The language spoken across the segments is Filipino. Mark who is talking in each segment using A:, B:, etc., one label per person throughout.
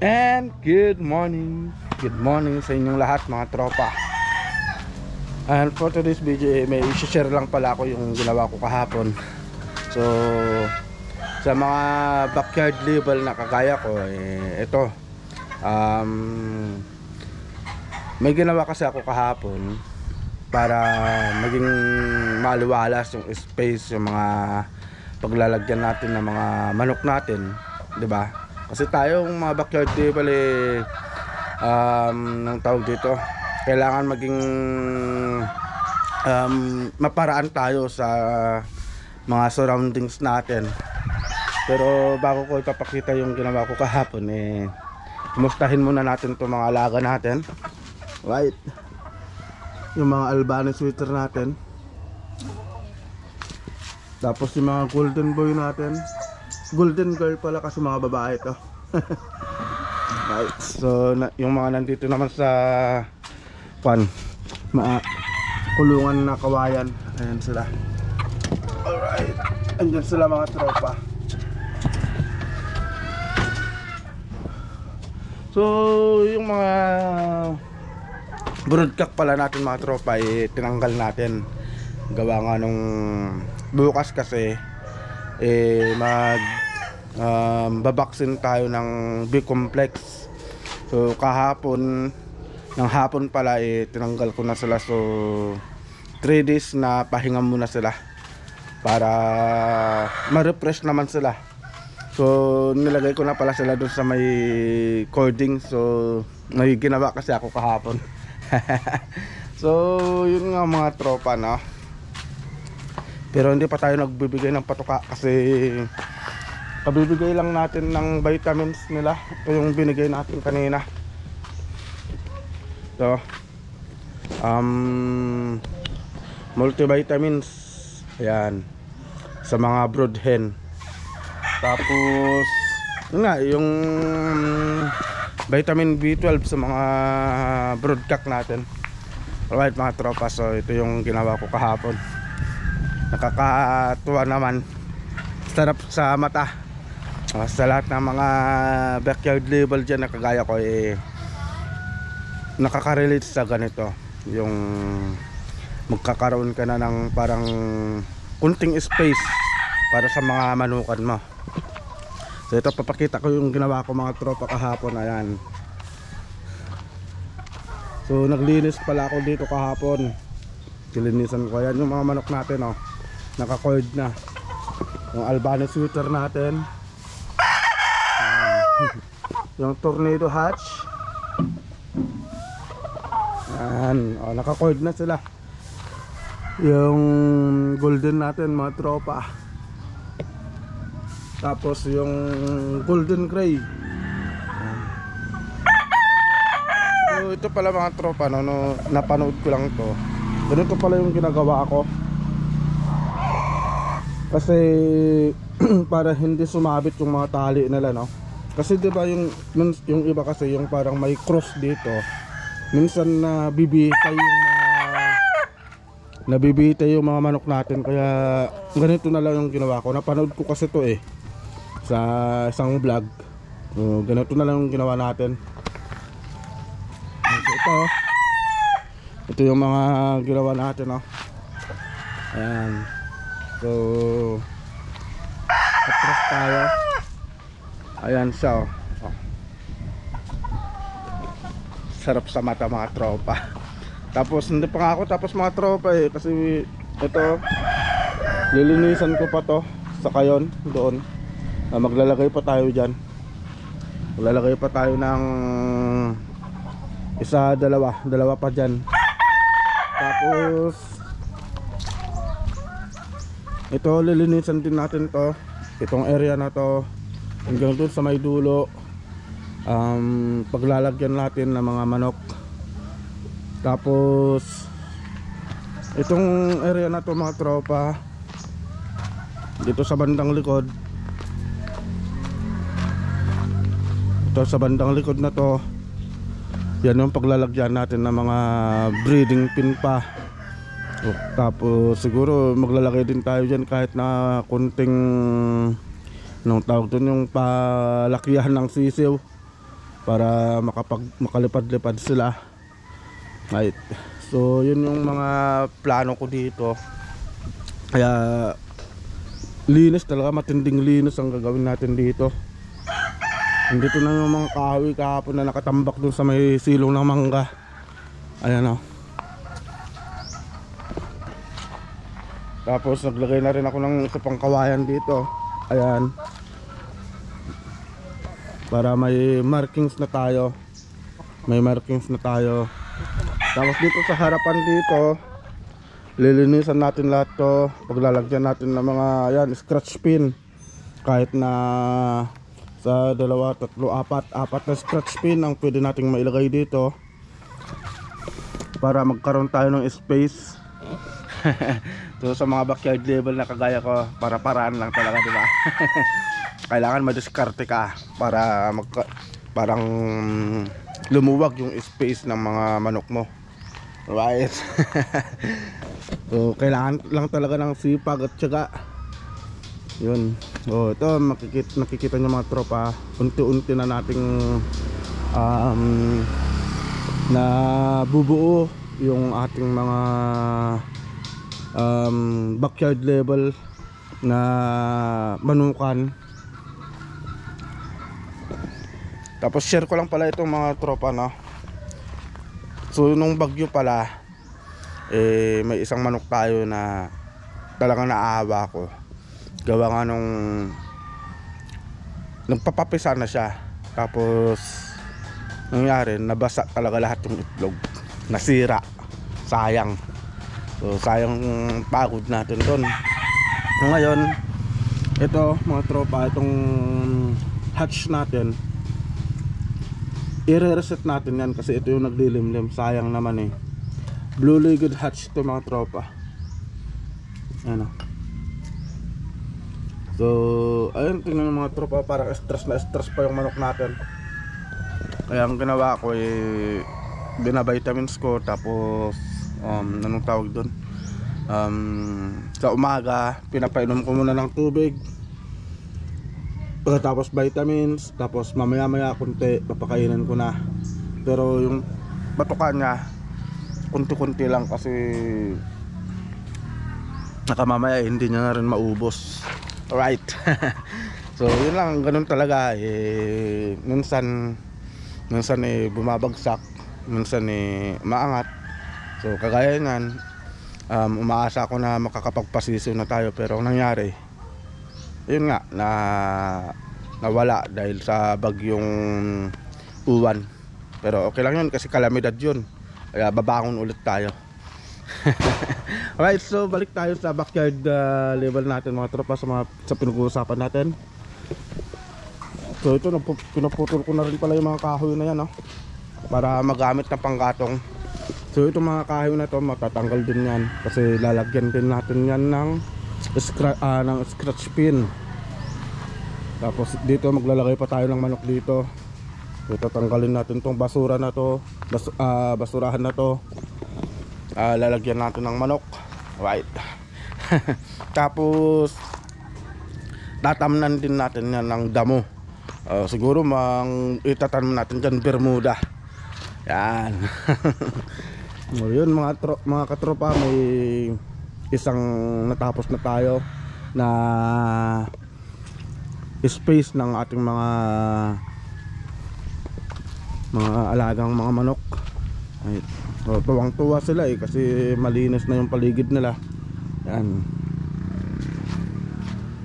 A: And good morning. Good morning sa inyong lahat mga tropa. And for today's video, may i-share lang pala ako yung ginawa ko kahapon. So, sa mga backyard level na kagaya ko, ito. May ginawa kasi ako kahapon para maging maluwalas yung space, yung mga paglalagyan natin ng mga manok natin, 'di ba? Kasi tayong mga backyard level ng tawag dito, kailangan maging maparaan tayo sa mga surroundings natin. Pero bago ko ipapakita yung ginawa ko kahapon, kumustahin muna natin itong mga alaga natin. Right, yung mga Albany sweater natin, tapos yung mga golden boy natin, golden girl pala kasi mga babae ito. Right, so yung mga nandito naman sa kulungan na kawayan, ayan sila. Alright, andyan sila mga tropa. So yung mga broodcock pala natin mga tropa, tinanggal natin. Gawa nga nung bukas kasi babaksin tayo ng B-complex. So kahapon ng hapon pala tinanggal ko na sila. So 3 days na pahinga muna sila para ma-refresh naman sila. So nilagay ko na pala sila doon sa may cording. So may ginawa kasi ako kahapon. So yun nga mga tropa, no? Pero hindi pa tayo nagbibigay ng patuka kasi kabibigay lang natin ng vitamins nila. Ito yung binigay natin kanina. So multivitamins, ayan, sa mga brood hen. Tapos yun nga, yung vitamin B12 sa mga broodcock natin. Alright mga tropa, so ito yung ginawa ko kahapon. Nakakatuwa naman, sarap sa mata. Sa lahat ng mga backyard level dyan na kagaya ko, nakaka-relate sa ganito. Yung magkakaroon ka na ng parang kunting space para sa mga manukan mo. So ito, papakita ko yung ginawa ko mga tropa kahapon. Ayan. So naglinis pala ako dito kahapon. Silinisan ko. Ayan yung mga manok natin, oh. Naka-cord na. Yung Albany sweater natin. Yung tornado hatch. Ayan, oh, naka-cord na sila. Yung golden natin mga tropa. Tapos yung golden gray. So ito pala mga tropa, no, napanood ko lang to. Ganito pala yung ginagawa ko. Kasi para hindi sumabit yung mga tali nila, no. Kasi 'di ba yung iba kasi yung parang may cross dito. Minsan nabibitay yung mga manok natin, kaya ganito na lang yung ginawa ko. Napanood ko kasi to sa isang vlog. Ganito na lang yung ginawa natin. So, ito yung mga ginawa natin, no? Ayan. So atras tayo. Ayan siya, oh. Sarap sa mata mga tropa. Tapos hindi pa nga ako tapos mga tropa, kasi ito lilinisan ko pa to sa kayon doon. Maglalagay pa tayo dyan. Maglalagay pa tayo ng isa, dalawa pa dyan. Tapos ito lilinisan din natin to, itong area na to hanggang doon sa may dulo. Paglalagyan natin ng mga manok. Tapos itong area na to mga tropa, dito sa bandang likod, ito sa bandang likod na to, yan yung paglalagyan natin ng mga breeding pin pa. Tapos siguro maglalagay din tayo dyan kahit na kunting, nung tawag doon, yung palakihan ng sisiw. para makalipad-lipad sila. Right. So yun yung mga plano ko dito. Kaya linis talaga, matinding linis ang gagawin natin dito. Andito na yung mga kahoy kahapon na nakatambak dun sa may silong ng mangga. Ayan o. Tapos naglagay na rin ako ng isa pang kawayan dito. Ayan. Para may markings na tayo. May markings na tayo. Tapos dito sa harapan dito, lilinisan natin lahat to. Paglalagyan natin ng mga ayan, scratch pin. Kahit na sa 2, 3, 4 na scratch pin ang pwede nating mailagay dito para magkaroon tayo ng space. So sa mga backyard level na kagaya ko, para paraan lang talaga, di ba? Kailangan madiskarte ka para parang lumuwag yung space ng mga manok mo, right? So kailangan lang talaga ng sipag at tiyaga. Yun. Oh, ito nakikita nyo mga tropa, unti-unti na nating na bubuo yung ating mga backyard level na manukan. Tapos share ko lang pala itong mga tropa, no? So nung bagyo pala, may isang manok tayo na talagang naawa ko. Gawa nga nung nagpapapisa na siya. Tapos nangyari, nabasa talaga lahat yung itlog, nasira. Sayang. So sayang pagod natin doon. Ngayon ito mga tropa, itong hatch natin, i-reset natin yan kasi ito yung naglilimlim. Sayang naman eh. Blue legged hatch ito mga tropa. Ano. So ayun, tingnan ng mga tropa, parang stress na stress pa yung manok natin. Kaya ang ginawa ko binavitamins ko. Tapos anong tawag doon, sa umaga pinapainom ko muna ng tubig, pagkatapos vitamins, tapos mamaya kunti papakainin ko na. Pero yung batukan niya kunti-kunti lang kasi nakamamaya hindi niya na rin maubos. Alright. So yun lang, ganun talaga minsan bumabagsak, minsan maangat. So kagaya nyan, umaasa ako na makakapagpasisiw na tayo, pero ang nangyari yun nga, nawala dahil sa bagyong uwan. Pero okay lang yun kasi kalamidad yun, kaya babangon ulit tayo. Alright, so balik tayo sa backyard level natin mga tropa, sa pinag-uusapan natin. So ito, pinaputol ko na rin pala yung mga kahoy na yan, no? Para magamit na panggatong. So itong mga kahoy na to matatanggal din yan kasi lalagyan din natin yan ng scratch pin. Tapos dito maglalagay pa tayo ng manok dito. So tatanggalin natin tong basura na to, basurahan na to. Lalagyan natin ng manok, right? Tapos tatamnan din natin yan ng damo. Siguro itatanim natin dyan Bermuda. Yan. Yun mga katropa, may isang natapos na tayo na space ng ating mga alagang mga manok. Right. So, tuwang-tuwa sila kasi malinis na yung paligid nila. Yan.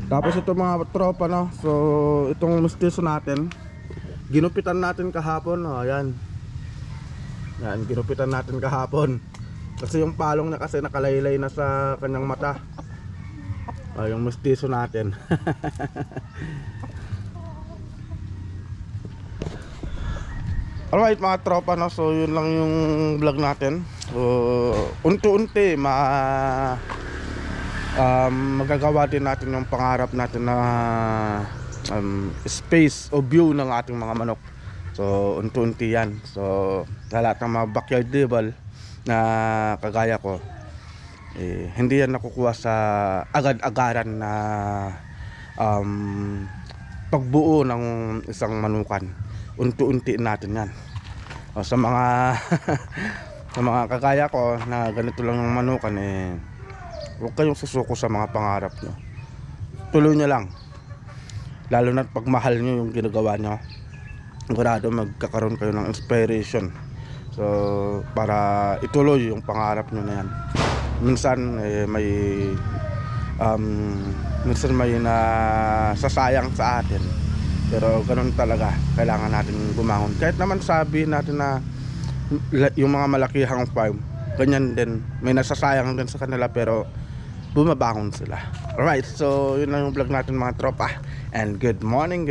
A: Tapos ito mga tropa, no? So itong mestizo natin, ginupitan natin kahapon. Ayan. Yan, ginupitan natin kahapon. Kasi yung palong na kasi nakalaylay na sa kanyang mata. Yung mestizo natin. Alright mga tropa, no? So yun lang yung vlog natin. So unti-unti magagawa din natin yung pangarap natin na space o view ng ating mga manok. So unti-unti yan. So sa lahat ng mga backyard level na kagaya ko, hindi yan nakukuha sa agad-agaran na pagbuo ng isang manukan. unti-untiin natin yan. O, sa mga sa mga kagaya ko na ganito lang yung manukan, huwag kayong susuko sa mga pangarap nyo. Tuloy nyo lang. Lalo na pag mahal nyo yung ginagawa nyo, sigurado magkakaroon kayo ng inspiration. So, para ituloy yung pangarap nyo na yan. Minsan may nasasayang sa atin, pero ganun talaga, kailangan natin bumangon. Kahit naman sabi natin na yung mga malakihang farm, ganyan din, may nasasayang din sa kanila, pero bumabangon sila. Alright, so yun lang yung vlog natin mga tropa. And good morning.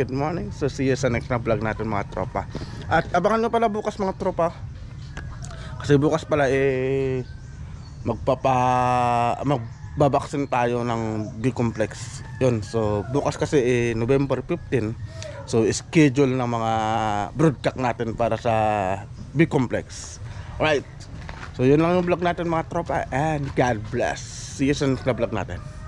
A: So see you sa next na vlog natin mga tropa. At abangan nyo pala bukas mga tropa, kasi bukas pala magbabaksin tayo ng B-complex. Yun, so bukas kasi November 15. So schedule ng mga broadcast natin para sa B-complex. Alright, so yun lang yung vlog natin mga tropa. And God bless. See you sa next na vlog natin.